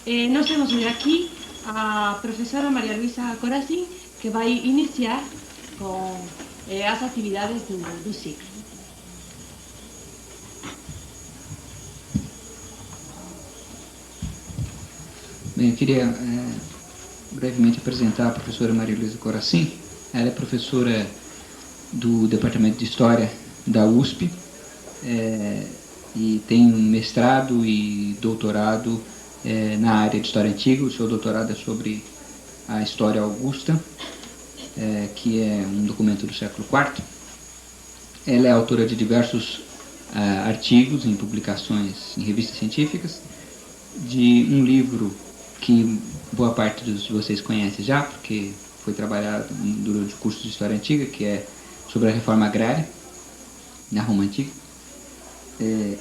Nós temos hoje aqui a professora Maria Luisa Corazin, que vai iniciar com as atividades do ciclo. Bem, eu queria brevemente apresentar a professora Maria Luisa Corazin. Ela é professora do Departamento de História da USP e tem um mestrado e doutorado na área de História Antiga. O seu doutorado é sobre a História Augusta, que é um documento do século IV. Ela é autora de diversos artigos em publicações em revistas científicas, de um livro que boa parte de vocês conhece já, porque foi trabalhado durante o curso de História Antiga, que é sobre a reforma agrária na Roma Antiga,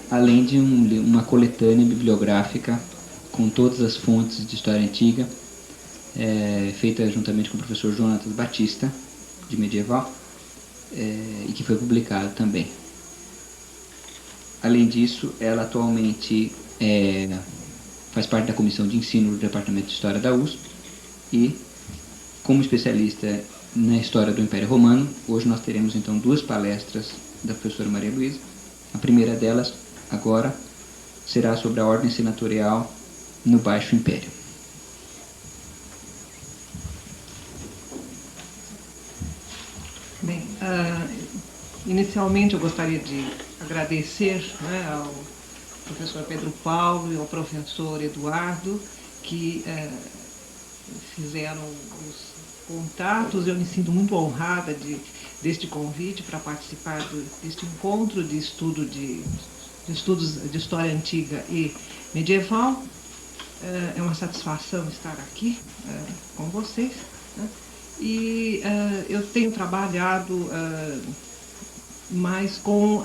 além de uma coletânea bibliográfica com todas as fontes de História Antiga, feita juntamente com o professor Jonatas Batista, de Medieval, e que foi publicado também. Além disso, ela atualmente faz parte da comissão de ensino do Departamento de História da USP e, como especialista na história do Império Romano, hoje nós teremos então duas palestras da professora Maria Luisa. A primeira delas, agora, será sobre a ordem senatorial no Baixo Império. Bem, inicialmente eu gostaria de agradecer ao professor Pedro Paulo e ao professor Eduardo, que fizeram os contatos. Eu me sinto muito honrada deste convite para participar deste encontro de estudos de História Antiga e Medieval. É uma satisfação estar aqui com vocês, né? E eu tenho trabalhado mas com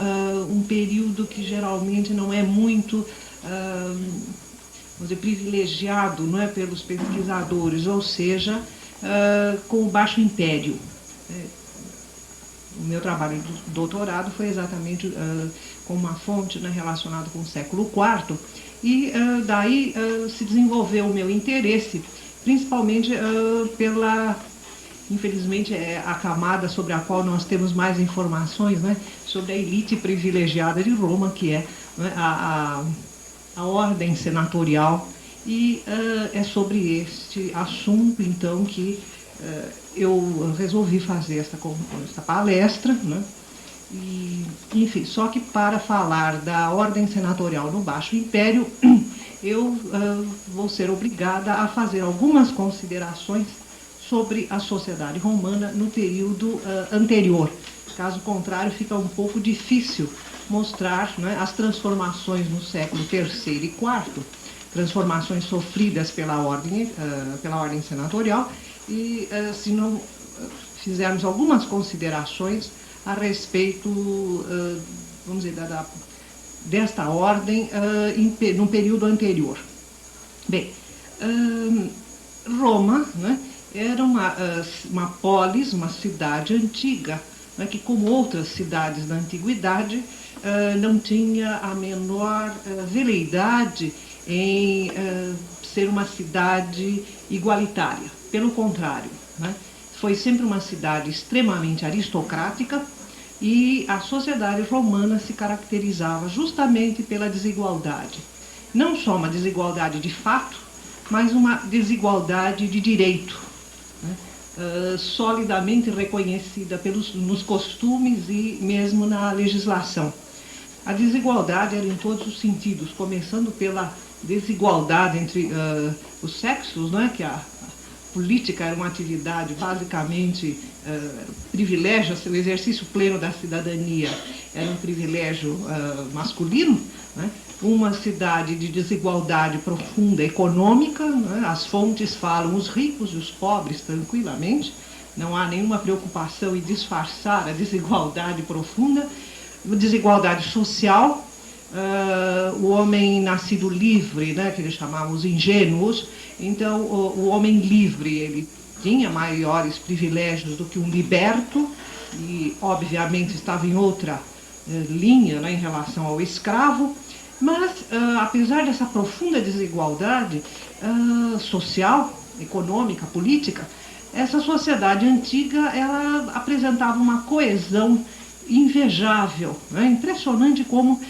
um período que geralmente não é muito vamos dizer, privilegiado, não é, pelos pesquisadores, ou seja, com o Baixo Império. O meu trabalho de doutorado foi exatamente com uma fonte, né, relacionada com o século IV, e daí se desenvolveu o meu interesse, principalmente infelizmente, a camada sobre a qual nós temos mais informações, né, sobre a elite privilegiada de Roma, que é, né, a ordem senatorial. E é sobre este assunto, então, que eu resolvi fazer esta palestra, né? E, enfim, só que para falar da ordem senatorial no Baixo Império, eu vou ser obrigada a fazer algumas considerações sobre a sociedade romana no período anterior. Caso contrário, fica um pouco difícil mostrar, né, as transformações no século III e IV, transformações sofridas pela ordem senatorial, e se não fizermos algumas considerações a respeito, vamos dizer, desta ordem no período anterior. Bem, Roma, né, era uma polis, uma cidade antiga, né, que, como outras cidades da antiguidade, não tinha a menor veleidade em ser uma cidade igualitária. Pelo contrário, né, foi sempre uma cidade extremamente aristocrática, e a sociedade romana se caracterizava justamente pela desigualdade. Não só uma desigualdade de fato, mas uma desigualdade de direito, né, solidamente reconhecida nos costumes e mesmo na legislação. A desigualdade era em todos os sentidos, começando pela desigualdade entre os sexos, né, que a política era uma atividade basicamente privilégio, o exercício pleno da cidadania era um privilégio masculino, né? Uma cidade de desigualdade profunda econômica, né? As fontes falam os ricos e os pobres tranquilamente, não há nenhuma preocupação em disfarçar a desigualdade profunda. Desigualdade social, o homem nascido livre, né, que eles chamavam os ingênuos. Então, o homem livre, ele tinha maiores privilégios do que um liberto, e obviamente estava em outra linha, né, em relação ao escravo. Mas, apesar dessa profunda desigualdade social, econômica, política, essa sociedade antiga, ela apresentava uma coesão invejável, né? Impressionante como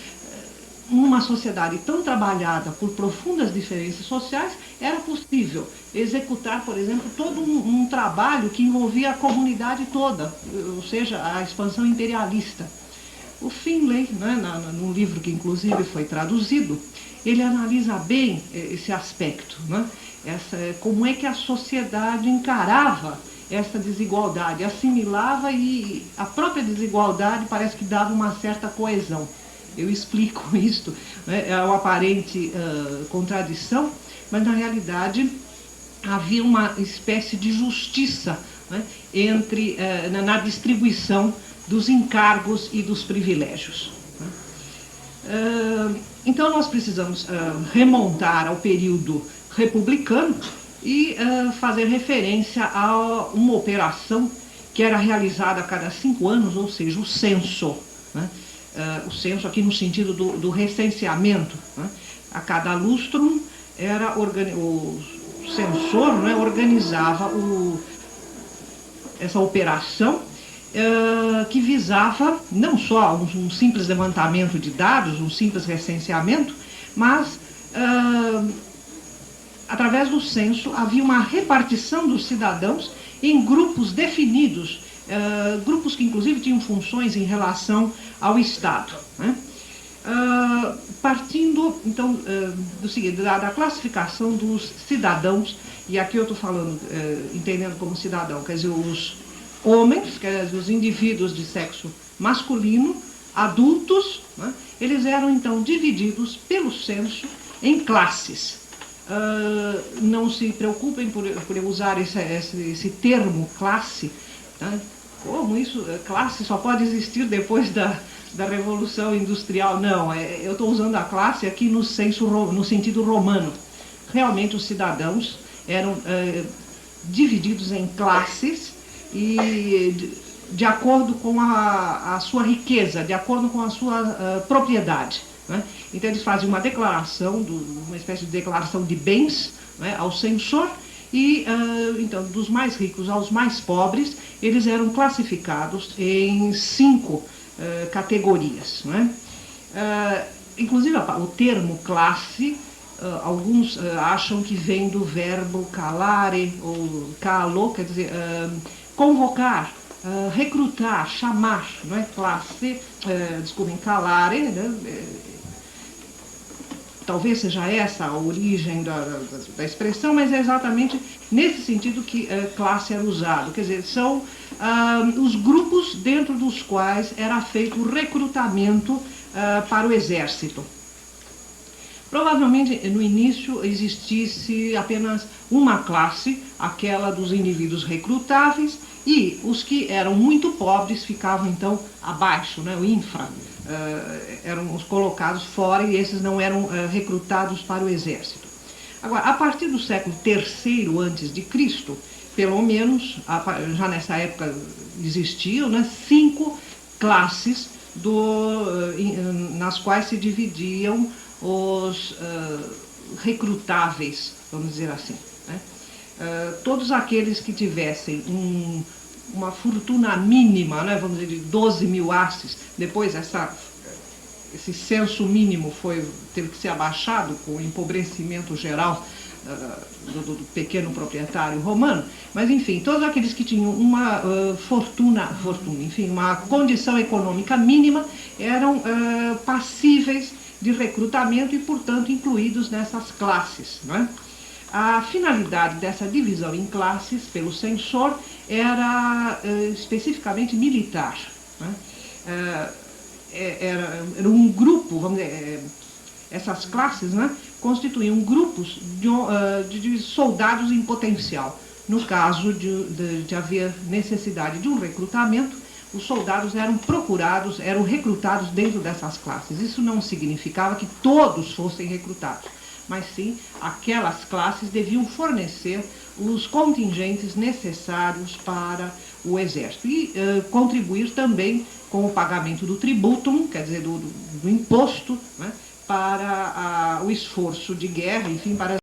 numa sociedade tão trabalhada por profundas diferenças sociais, era possível executar, por exemplo, todo um trabalho que envolvia a comunidade toda, ou seja, a expansão imperialista. O Finlay, né, num livro que inclusive foi traduzido, ele analisa bem esse aspecto, né? Como é que a sociedade encarava essa desigualdade, assimilava, e a própria desigualdade parece que dava uma certa coesão. Eu explico isto, né? É uma aparente contradição, mas na realidade havia uma espécie de justiça, né, na distribuição dos encargos e dos privilégios. Então nós precisamos remontar ao período republicano e fazer referência a uma operação que era realizada a cada 5 anos, ou seja, o censo, né? O censo aqui no sentido do recenseamento, né? A cada lustrum o censor, né, organizava essa operação que visava não só um simples levantamento de dados, um simples recenseamento, mas através do censo havia uma repartição dos cidadãos em grupos definidos, grupos que inclusive tinham funções em relação ao Estado, né? Partindo então do seguinte, da classificação dos cidadãos, e aqui eu estou falando, entendendo como cidadão, quer dizer, os homens, quer dizer, os indivíduos de sexo masculino, adultos, né? Eles eram então divididos pelo censo em classes. Não se preocupem por eu usar esse termo classe, né? Como isso, classe só pode existir depois da Revolução Industrial? Não, eu estou usando a classe aqui no sentido romano. Realmente os cidadãos eram divididos em classes e de acordo com a sua riqueza, de acordo com a sua propriedade, né? Então eles faziam uma declaração, uma espécie de declaração de bens, né, ao censor, e então dos mais ricos aos mais pobres, eles eram classificados em 5 categorias, né? Inclusive o termo classe, alguns acham que vem do verbo calare ou calo, quer dizer, convocar, recrutar, chamar, não é? Classe, desculpem, calare, né? Talvez seja essa a origem da expressão, mas é exatamente nesse sentido que classe era usado. Quer dizer, são os grupos dentro dos quais era feito o recrutamento para o exército. Provavelmente, no início, existisse apenas uma classe, aquela dos indivíduos recrutáveis, e os que eram muito pobres ficavam, então, abaixo, né, o infra. Eram os colocados fora, e esses não eram recrutados para o exército. Agora, a partir do século III a.C., pelo menos, já nessa época existiam, né, 5 classes nas quais se dividiam os recrutáveis, vamos dizer assim, né? Todos aqueles que tivessem uma fortuna mínima, né, vamos dizer, de 12 mil asses. Depois esse censo mínimo teve que ser abaixado com o empobrecimento geral do pequeno proprietário romano, mas enfim, todos aqueles que tinham uma enfim, uma condição econômica mínima eram passíveis de recrutamento e, portanto, incluídos nessas classes, né? A finalidade dessa divisão em classes pelo censor era especificamente militar, né? Era um grupo, vamos dizer, essas classes, né, constituíam grupos de soldados em potencial. No caso de haver necessidade de um recrutamento, os soldados eram procurados, eram recrutados dentro dessas classes. Isso não significava que todos fossem recrutados, mas sim aquelas classes deviam fornecer os contingentes necessários para o exército e contribuir também com o pagamento do tributum, quer dizer, do imposto, né, para o esforço de guerra, enfim, para